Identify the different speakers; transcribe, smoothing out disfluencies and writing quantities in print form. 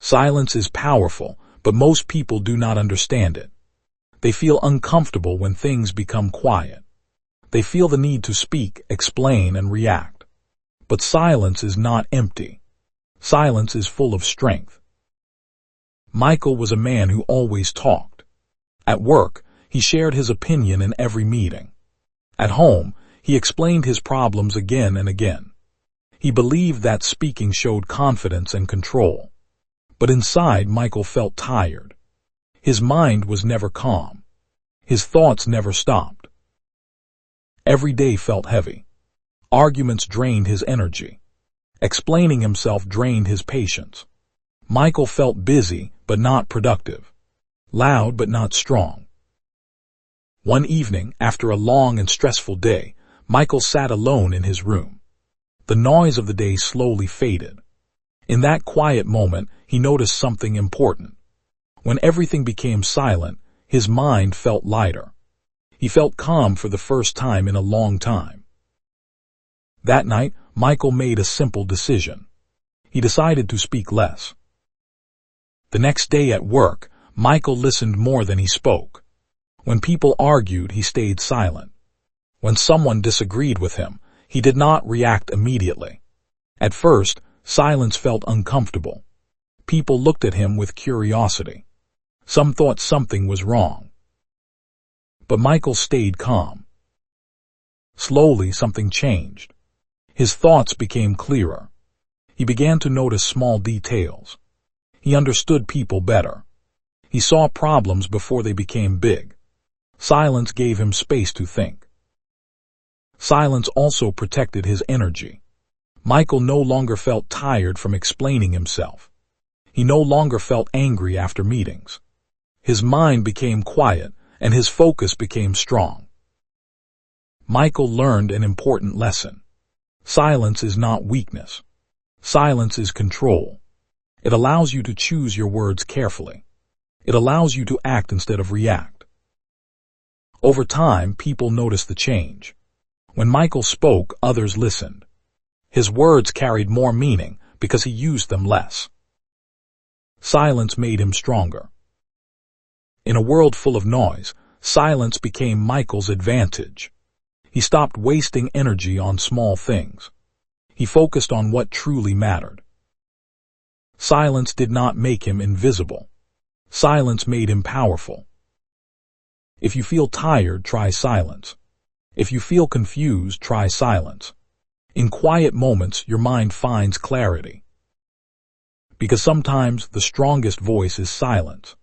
Speaker 1: Silence is powerful, but most people do not understand it. They feel uncomfortable when things become quiet. They feel the need to speak, explain, and react. But silence is not empty. Silence is full of strength. Michael was a man who always talked. At work, he shared his opinion in every meeting. At home, he explained his problems again and again. He believed that speaking showed confidence and control. But inside, Michael felt tired. His mind was never calm. His thoughts never stopped. Every day felt heavy. Arguments drained his energy. Explaining himself drained his patience. Michael felt busy, but not productive. Loud, but not strong. One evening, after a long and stressful day, Michael sat alone in his room. The noise of the day slowly faded. In that quiet moment, he noticed something important. When everything became silent, his mind felt lighter. He felt calm for the first time in a long time. That night, Michael made a simple decision. He decided to speak less. The next day at work, Michael listened more than he spoke. When people argued, he stayed silent. When someone disagreed with him, he did not react immediately. At first, silence felt uncomfortable. People looked at him with curiosity. Some thought something was wrong. But Michael stayed calm. Slowly, something changed. His thoughts became clearer. He began to notice small details. He understood people better. He saw problems before they became big. Silence gave him space to think. Silence also protected his energy. Michael no longer felt tired from explaining himself. He no longer felt angry after meetings. His mind became quiet, and his focus became strong. Michael learned an important lesson. Silence is not weakness. Silence is control. It allows you to choose your words carefully. It allows you to act instead of react. Over time, people noticed the change. When Michael spoke, others listened. His words carried more meaning because he used them less. Silence made him stronger. In a world full of noise, silence became Michael's advantage. He stopped wasting energy on small things. He focused on what truly mattered. Silence did not make him invisible. Silence made him powerful. If you feel tired, try silence. If you feel confused, try silence. In quiet moments, your mind finds clarity. Because sometimes the strongest voice is silence.